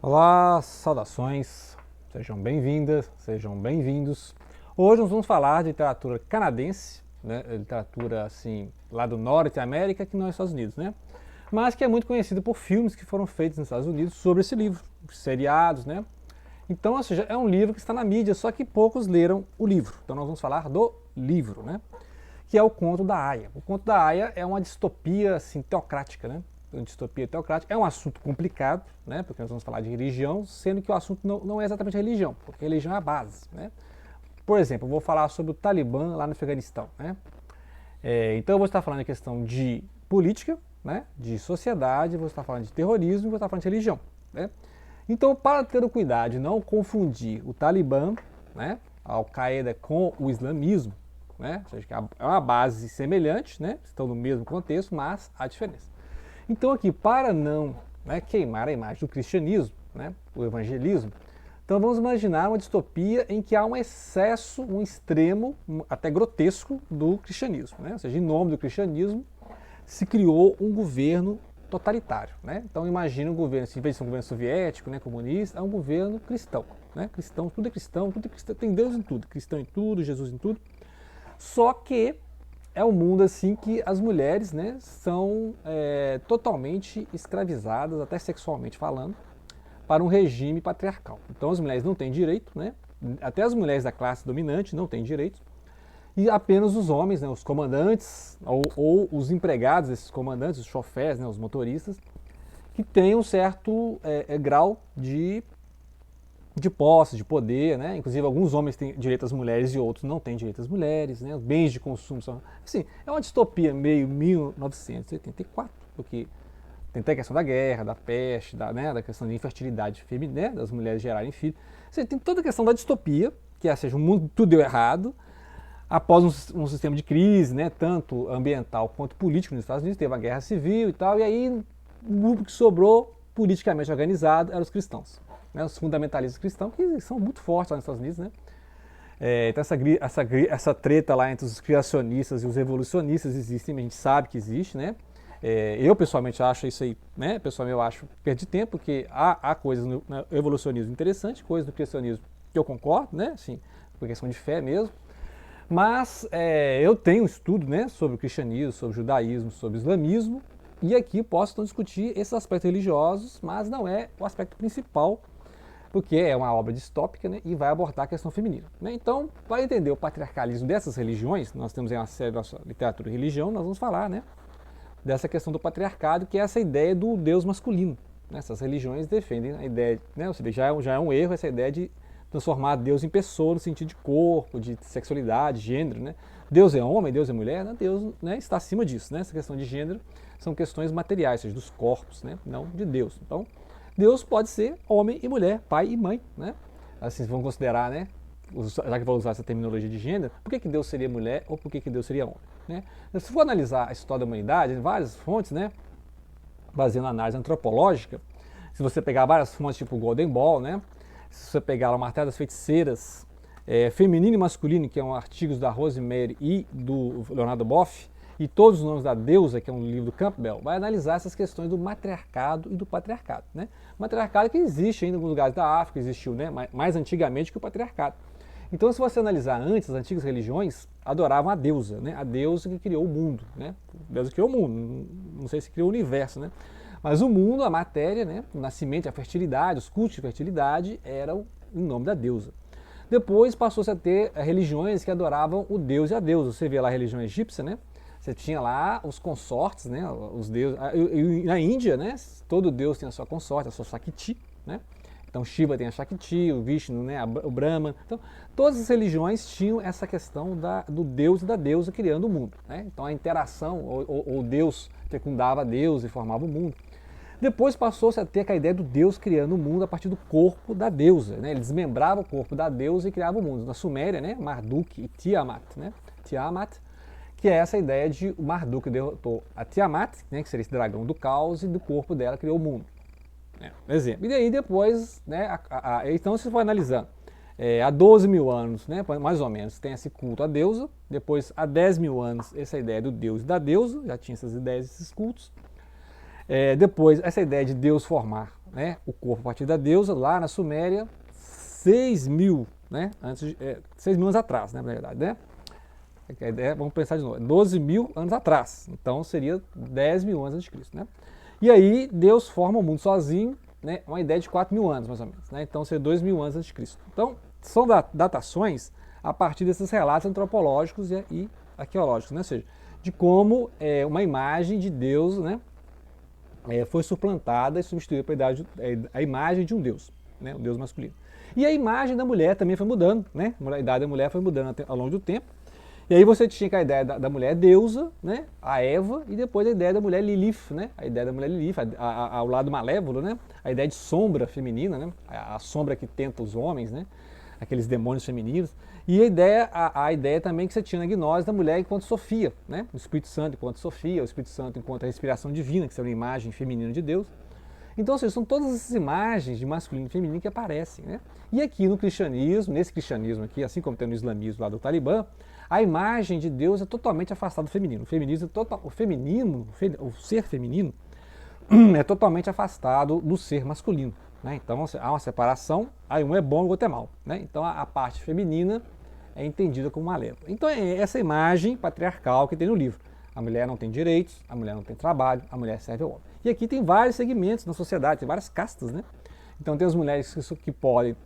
Olá, saudações, sejam bem-vindas, sejam bem-vindos. Hoje nós vamos falar de literatura canadense, né? Literatura assim lá do Norte da América, que não é Estados Unidos, né? Mas que é muito conhecida por filmes que foram feitos nos Estados Unidos sobre esse livro, seriados, né? Então, ou seja, é um livro que está na mídia, só que poucos leram o livro. Então nós vamos falar do livro, né? Que é o Conto da Aia. O Conto da Aia é uma distopia assim, teocrática, né? Uma distopia teocrática. É um assunto complicado, né? Porque nós vamos falar de religião, sendo que o assunto não é exatamente religião, porque religião é a base, né? Por exemplo, eu vou falar sobre o Talibã lá no Afeganistão, né? Então eu vou estar falando de questão de política, né? De sociedade, vou estar falando de terrorismo e vou estar falando de religião, né? Então, para ter o cuidado de não confundir o Talibã, né, a Al-Qaeda com o islamismo, né, ou seja, que é uma base semelhante, né, estão no mesmo contexto, mas há diferença. Então, aqui, para não, né, queimar a imagem do cristianismo, né, o evangelismo, então vamos imaginar uma distopia em que há um excesso, um extremo, até grotesco do cristianismo, né, ou seja, em nome do cristianismo se criou um governo totalitário, né? Então imagina um governo, assim, em vez de ser um governo soviético, né, comunista, é um governo cristão, né? Cristão, tudo é cristão, tem Deus em tudo, cristão em tudo, Jesus em tudo. Só que é um mundo assim que as mulheres, né, são totalmente escravizadas, até sexualmente falando, para um regime patriarcal. Então as mulheres não têm direito, né? Até as mulheres da classe dominante não têm direito, e apenas os homens, né, os comandantes ou os empregados desses comandantes, os chofés, né, os motoristas, que têm um certo grau de posse, de poder, né? Inclusive alguns homens têm direito às mulheres e outros não têm direito às mulheres, né? Os bens de consumo são... Assim, é uma distopia meio 1984, porque tem até a questão da guerra, da peste, da questão de infertilidade feminina, né, das mulheres gerarem filhos. Assim, tem toda a questão da distopia, que é, seja, o mundo tudo deu errado, após um sistema de crise, né, tanto ambiental quanto político nos Estados Unidos, teve a guerra civil e tal, e aí o grupo que sobrou politicamente organizado eram os cristãos, né, os fundamentalistas cristãos, que são muito fortes lá nos Estados Unidos, né? Então essa treta lá entre os criacionistas e os evolucionistas existe, a gente sabe que existe, né? Eu pessoalmente acho isso aí, né? Pessoalmente eu acho perder tempo, porque há coisas no evolucionismo interessantes, coisas no criacionismo que eu concordo, né? Assim, por questão de fé mesmo. Mas eu tenho um estudo, né, sobre o cristianismo, sobre o judaísmo, sobre o islamismo, e aqui posso então discutir esses aspectos religiosos, mas não é o aspecto principal, porque é uma obra distópica, né, e vai abordar a questão feminina, né? Então, para entender o patriarcalismo dessas religiões, nós temos aí uma série da nossa literatura e religião, nós vamos falar, né, dessa questão do patriarcado, que é essa ideia do Deus masculino, né? Essas religiões defendem a ideia, né, ou seja, já é um erro essa ideia de transformar Deus em pessoa no sentido de corpo, de sexualidade, gênero, né? Deus é homem, Deus é mulher, né? Deus, né, está acima disso, né? Essa questão de gênero são questões materiais, ou seja, dos corpos, né? Não de Deus. Então, Deus pode ser homem e mulher, pai e mãe, né? Assim, vamos considerar, né? Já que vou usar essa terminologia de gênero, por que Deus seria mulher ou por que Deus seria homem, né? Se for analisar a história da humanidade, em várias fontes, né? Baseando na análise antropológica, se você pegar várias fontes tipo Golden Ball, né? Se você pegar o Martelo das Feiticeiras, feminino e masculino, que são artigos da Rosemary e do Leonardo Boff, e todos os nomes da deusa, que é um livro do Campbell, vai analisar essas questões do matriarcado e do patriarcado, né? O matriarcado que existe ainda em alguns lugares da África, existiu, né, mais antigamente que o patriarcado. Então, se você analisar antes, as antigas religiões adoravam a deusa, né? A deusa que criou o mundo, né? A deusa que criou o mundo, não sei se criou o universo, né? Mas o mundo, a matéria, né? O nascimento, a fertilidade, os cultos de fertilidade eram em nome da deusa. Depois passou-se a ter religiões que adoravam o deus e a deusa. Você vê lá a religião egípcia, né? Você tinha lá os consortes, né? Os deuses. E na Índia, né? Todo deus tem a sua consorte, a sua Shakti, né? Então Shiva tem a Shakti, o Vishnu, né, o Brahma. Então, todas as religiões tinham essa questão do deus e da deusa criando o mundo, né? Então a interação, ou Deus fecundava Deus e formava o mundo. Depois passou-se a ter a ideia do Deus criando o mundo a partir do corpo da deusa, né? Ele desmembrava o corpo da deusa e criava o mundo. Na Suméria, né, Marduk e Tiamat, né? Tiamat, que é essa ideia de o Marduk derrotou a Tiamat, né, que seria esse dragão do caos, e do corpo dela criou o mundo. Exemplo. E aí depois, né, então se for analisando, há 12 mil anos, né, mais ou menos, tem esse culto à deusa, depois há 10 mil anos essa ideia do deus e da deusa, já tinha essas ideias, esses cultos. Depois, essa ideia de Deus formar, né, o corpo a partir da deusa, lá na Suméria, 6.000, né, 6.000 anos atrás, né, na verdade, né? A ideia, vamos pensar de novo, 12.000 anos atrás, então seria 10.000 anos antes de Cristo, né? E aí Deus forma o mundo sozinho, né, uma ideia de 4.000 anos mais ou menos, né? Então seria 2.000 anos antes de Cristo. Então são datações a partir desses relatos antropológicos e arqueológicos, né? Ou seja, de como uma imagem de Deus, né, foi suplantada e substituída pela a imagem de um Deus, né, um Deus masculino. E a imagem da mulher também foi mudando, né? A idade da mulher foi mudando ao longo do tempo. E aí você tinha a ideia da mulher deusa, né, a Eva, e depois a ideia da mulher Lilith, né, a ideia da mulher Lilith, ao lado malévolo, né, a ideia de sombra feminina, né, a sombra que tenta os homens, né, aqueles demônios femininos. E a ideia também que você tinha na gnose da mulher enquanto Sofia, né, o Espírito Santo enquanto Sofia, o Espírito Santo enquanto a respiração divina, que seria uma imagem feminina de Deus. Então, ou seja, são todas essas imagens de masculino e feminino que aparecem, né? E aqui no cristianismo, nesse cristianismo aqui, assim como tem no islamismo lá do Talibã, a imagem de Deus é totalmente afastada do feminino. O ser feminino é totalmente afastado do ser masculino, né? Então há uma separação, aí um é bom e o outro é mau, né? Então a parte feminina é entendida como malévola. Então é essa imagem patriarcal que tem no livro. A mulher não tem direitos, a mulher não tem trabalho, a mulher serve ao homem. E aqui tem vários segmentos na sociedade, tem várias castas, né? Então tem as mulheres que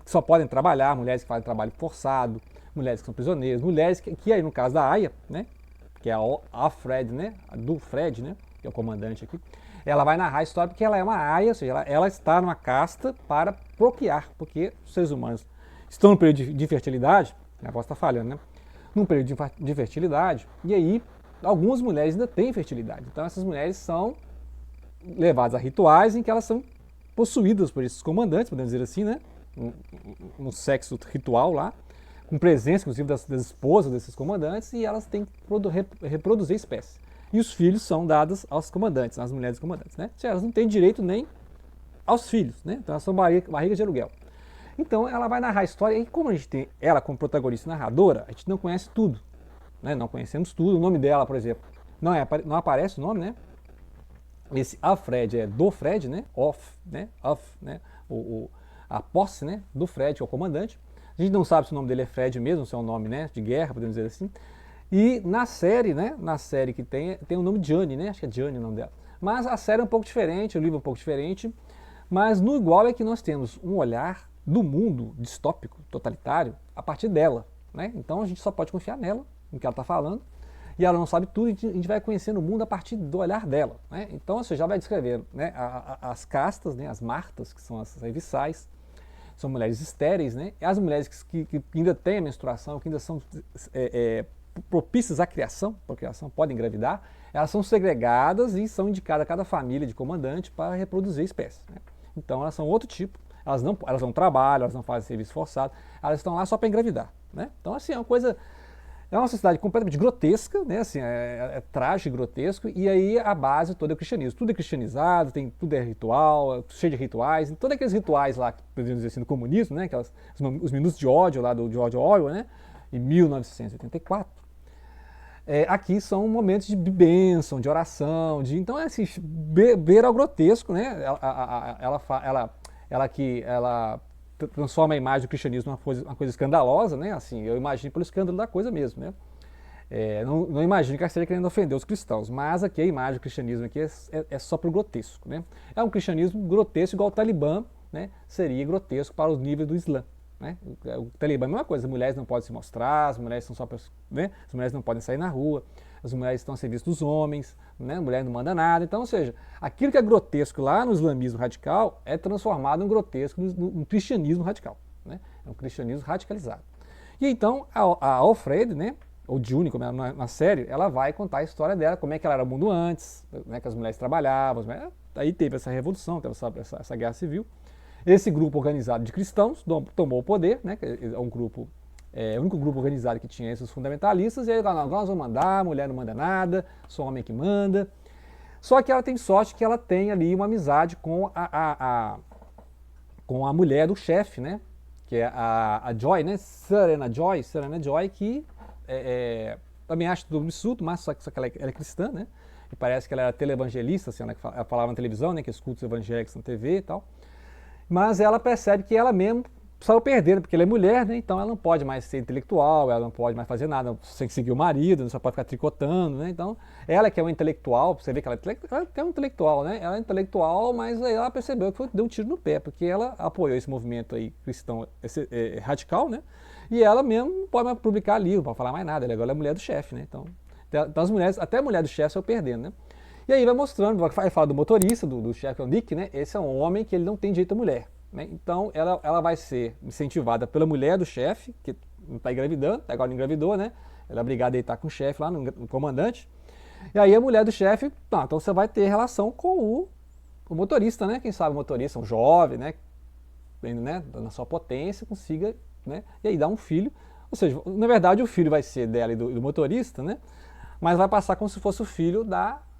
só podem trabalhar, mulheres que fazem trabalho forçado, mulheres que são prisioneiras, mulheres que aí no caso da Aya, né? Que é a Fred, né? Do Fred, né? Que é o comandante aqui. Ela vai narrar a história porque ela é uma Aya, ou seja, ela está numa casta para procriar, porque os seres humanos estão no período de fertilidade, a voz está falhando, né? Num período de fertilidade, e aí algumas mulheres ainda têm fertilidade. Então essas mulheres são levadas a rituais em que elas são possuídas por esses comandantes, podemos dizer assim, né? Um sexo ritual lá, com presença, inclusive, das esposas desses comandantes, e elas têm que reproduzir espécies. E os filhos são dados aos comandantes, às mulheres comandantes, né? Elas não têm direito nem aos filhos, né? Então elas são barrigas de aluguel. Então ela vai narrar a história, e como a gente tem ela como protagonista e narradora, a gente não conhece tudo, né? Não conhecemos tudo. O nome dela, por exemplo, não aparece o nome, né? Esse Alfred é do Fred, né? Né? Né? A posse, né? Do Fred, que é o comandante. A gente não sabe se o nome dele é Fred mesmo, se é um nome, né, de guerra, podemos dizer assim. E na série, né? Na série que tem o nome de Jane, né? Acho que é Jane o nome dela. Mas a série é um pouco diferente, o livro é um pouco diferente. Mas no igual é que nós temos um olhar do mundo distópico, totalitário, a partir dela, né? Então a gente só pode confiar nela, no que ela está falando. E ela não sabe tudo, a gente vai conhecendo o mundo a partir do olhar dela, né? Então você já vai descrever, né, as castas, né, as martas, que são as serviçais, são mulheres estéreis, né? E as mulheres que ainda têm a menstruação, que ainda são propícias à procriação, podem engravidar, elas são segregadas e são indicadas a cada família de comandante para reproduzir espécies, né? Então elas são outro tipo, elas não trabalham, elas não fazem serviço forçado, elas estão lá só para engravidar, né? Então assim, é uma coisa... É uma sociedade completamente grotesca, né? Assim, é trágico e grotesco, e aí a base toda é o cristianismo. Tudo é cristianizado, tudo é ritual, cheio de rituais, todos aqueles rituais lá, podemos dizer assim, do comunismo, né? Os minutos de ódio lá do George Orwell, né? Em 1984. Aqui são momentos de bênção, de oração, então é assim, beira ao grotesco, né? Ela transforma a imagem do cristianismo numa coisa escandalosa, né? Assim, eu imagino pelo escândalo da coisa mesmo, né? Não imagino que ela esteja querendo ofender os cristãos, mas aqui a imagem do cristianismo aqui é só para o grotesco, né? É um cristianismo grotesco igual o Talibã, né? Seria grotesco para os níveis do Islã, né? O Talibã é a mesma coisa, as mulheres não podem se mostrar, as mulheres são só, né? As mulheres não podem sair na rua, as mulheres estão a serviço dos homens, né? A mulher não manda nada. Então, ou seja, aquilo que é grotesco lá no islamismo radical é transformado em grotesco no cristianismo radical, né? É um cristianismo radicalizado. E então a Alfred, né? Ou June, como é na série, ela vai contar a história dela, como é que ela era o mundo antes, né? Que as mulheres trabalhavam, aí teve essa revolução, teve essa guerra civil. Esse grupo organizado de cristãos tomou o poder, né? É um grupo... É o único grupo organizado que tinha esses fundamentalistas, e aí nós vamos mandar, a mulher não manda nada, só o homem que manda. Só que ela tem sorte que ela tem ali uma amizade com a mulher do chefe, né? Que é a Joy, né? Serena Joy, que também acha tudo absurdo, mas só que ela é cristã, né? e parece que ela era televangelista, assim, ela falava na televisão, né, que os cultos evangélicos na TV e tal. Mas ela percebe que ela mesmo saiu perdendo, porque ela é mulher, né? Então ela não pode mais ser intelectual, ela não pode mais fazer nada sem seguir o marido, não só pode ficar tricotando, né? Então, ela que é uma intelectual, você vê que ela é um intelectual, né? Ela é intelectual, mas aí ela percebeu que deu um tiro no pé, porque ela apoiou esse movimento aí cristão radical, né? E ela mesmo não pode mais publicar livro, não pode falar mais nada, ela agora é mulher do chefe, né? Então as mulheres, até a mulher do chefe saiu perdendo, né? E aí vai mostrando, vai falar do motorista, do chefe, o Nick, né? Esse é um homem que ele não tem direito à mulher. Né? Então ela vai ser incentivada pela mulher do chefe, que não está engravidando, agora não engravidou, né? Ela é obrigada a deitar com o chefe lá, no comandante. E aí a mulher do chefe, então você vai ter relação com o motorista, né? Quem sabe o motorista, um jovem, né? Na sua potência, consiga, né? E aí dá um filho. Ou seja, na verdade o filho vai ser dela e do motorista, né? Mas vai passar como se fosse o filho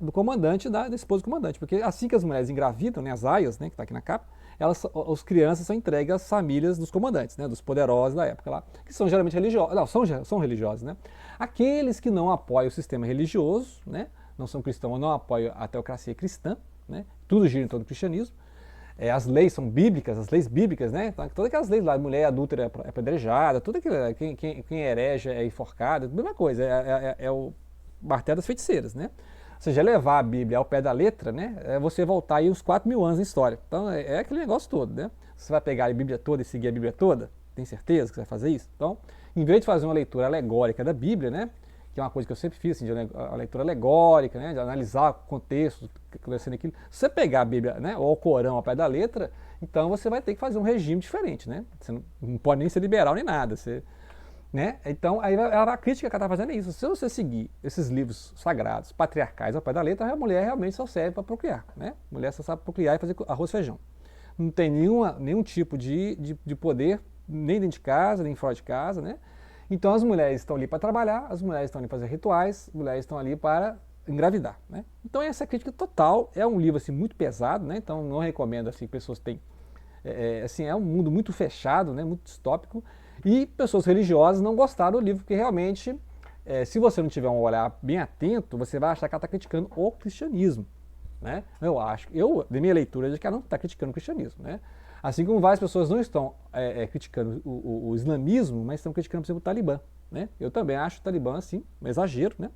do comandante, da esposa do comandante. Porque assim que as mulheres engravidam, né, as aias, né, que está aqui na capa, as crianças são entregues às famílias dos comandantes, né, dos poderosos da época lá, que são geralmente religiosos. Não, são religiosos, né? Aqueles que não apoiam o sistema religioso, né, não são cristãos, não apoiam a teocracia cristã, né, tudo gira em torno do cristianismo. As leis são bíblicas, as leis bíblicas, né? Então, todas aquelas leis lá, mulher adúltera é apedrejada, tudo aquilo, quem é herege é enforcado, a mesma coisa, é o martelo das feiticeiras, né? Ou seja, levar a Bíblia ao pé da letra, né? É você voltar aí uns 4.000 anos na história. Então é aquele negócio todo, né? Você vai pegar a Bíblia toda e seguir a Bíblia toda? Tem certeza que você vai fazer isso? Então, em vez de fazer uma leitura alegórica da Bíblia, né? Que é uma coisa que eu sempre fiz, assim, de a leitura alegórica, né? De analisar o contexto, aquilo. Se você pegar a Bíblia, né? Ou o Corão ao pé da letra, então você vai ter que fazer um regime diferente, né? Você não pode nem ser liberal nem nada. Né? Então, aí a crítica que ela está fazendo é isso. Se você seguir esses livros sagrados, patriarcais ao pé da letra, a mulher realmente só serve para procriar. Né? A mulher só sabe procriar e fazer arroz e feijão. Não tem nenhum tipo de poder, nem dentro de casa, nem fora de casa. Né? Então, as mulheres estão ali para trabalhar, as mulheres estão ali para fazer rituais, as mulheres estão ali para engravidar. Né? Então, essa crítica total é um livro assim, muito pesado, né? Então não recomendo assim, que pessoas tenham. É um mundo muito fechado, né? Muito distópico. E pessoas religiosas não gostaram do livro, porque realmente, se você não tiver um olhar bem atento, você vai achar que ela está criticando o cristianismo. Né? Da minha leitura, de que ela não está criticando o cristianismo. Né? Assim como várias pessoas não estão criticando o islamismo, mas estão criticando, por exemplo, o Talibã. Né? Eu também acho o Talibã, assim, um exagero, né?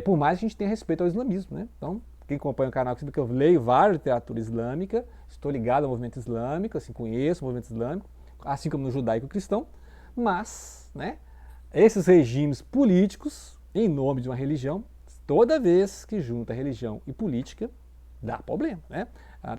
Por mais que a gente tenha respeito ao islamismo. Né? Então, quem acompanha o canal sabe que eu leio várias literatura islâmica, estou ligado ao movimento islâmico, assim, conheço o movimento islâmico, assim como no judaico-cristão, mas, né, esses regimes políticos, em nome de uma religião, toda vez que junta religião e política, dá problema. Né?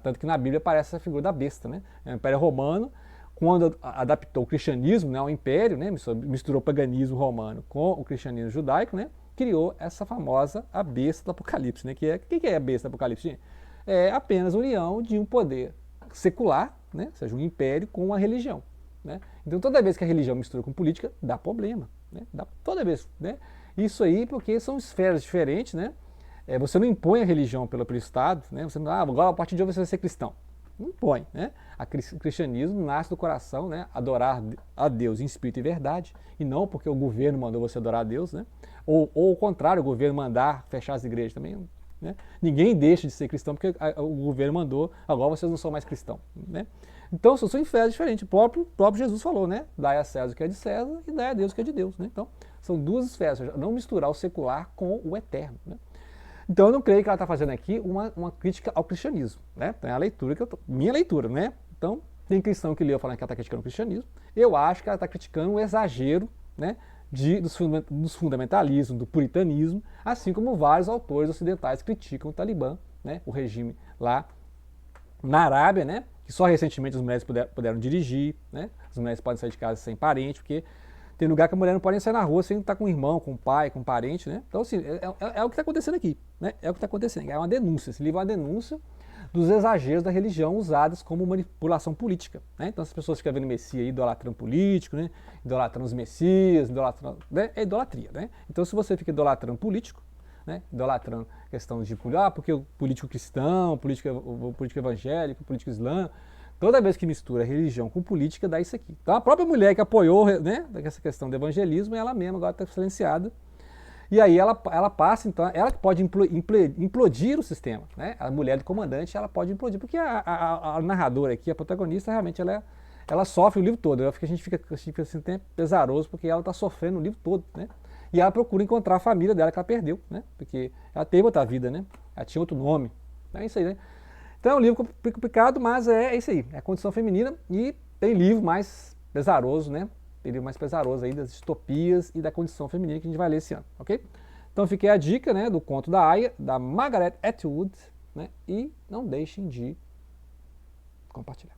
Tanto que na Bíblia aparece a figura da besta. Né? O Império Romano, quando adaptou o cristianismo, né, ao império, né, misturou o paganismo romano com o cristianismo judaico, né, criou essa famosa a besta do Apocalipse. Né? O que é a besta do Apocalipse? É apenas a união de um poder secular, né, ou seja, um império com uma religião. Né? Então toda vez que a religião mistura com política, dá problema. Né? Toda vez. Né? Isso aí porque são esferas diferentes. Né? Você não impõe a religião pelo Estado. Né? Você não, agora a partir de hoje você vai ser cristão. Não impõe. Né? O cristianismo nasce do coração, né? Adorar a Deus em espírito e verdade, e não porque o governo mandou você adorar a Deus. Né? Ou o contrário, o governo mandar fechar as igrejas também. Né? Ninguém deixa de ser cristão porque o governo mandou, agora vocês não são mais cristãos. Né? Então, são esferas diferentes. O próprio Jesus falou, né? Dai a César o que é de César e dai a Deus o que é de Deus. Né? Então, são duas esferas, ou seja, não misturar o secular com o eterno. Né? Então, eu não creio que ela está fazendo aqui uma crítica ao cristianismo. Né? Então, é a leitura minha leitura, né? Então, tem cristão que leu falando que ela está criticando o cristianismo. Eu acho que ela está criticando o exagero, né? Dos fundamentalismos, do puritanismo, assim como vários autores ocidentais criticam o Talibã, né? O regime lá na Arábia, né? Que só recentemente as mulheres puderam dirigir, né? As mulheres podem sair de casa sem parente, porque tem lugar que a mulher não pode nem sair na rua sem estar com um irmão, com um pai, com um parente, né? Então, assim, é o que está acontecendo aqui, né? É o que está acontecendo. É uma denúncia. Esse livro é uma denúncia dos exageros da religião usados como manipulação política. Né? Então, as pessoas ficam vendo Messias aí idolatrando político, né? Idolatrando os Messias, né? É idolatria. Né? Então, se você fica idolatrando político, né? Idolatrando questão de porque o político cristão, o político evangélico, o político islâmico, toda vez que mistura religião com política, dá isso aqui. Então, a própria mulher que apoiou, né, essa questão do evangelismo, ela mesma agora está silenciada. E aí ela passa, então, ela que pode implodir o sistema, né? A mulher do comandante, ela pode implodir, porque a narradora aqui, a protagonista, realmente ela sofre o livro todo. A gente fica assim, até pesaroso, porque ela está sofrendo o livro todo, né? E ela procura encontrar a família dela que ela perdeu, né? Porque ela teve outra vida, né? Ela tinha outro nome. É isso aí, né? Então é um livro complicado, mas é isso aí. É a condição feminina e tem livro mais pesaroso, né? Tem livro mais pesaroso aí das distopias e da condição feminina que a gente vai ler esse ano, ok? Então fiquei a dica, né, do conto da Aya, da Margaret Atwood, né? E não deixem de compartilhar.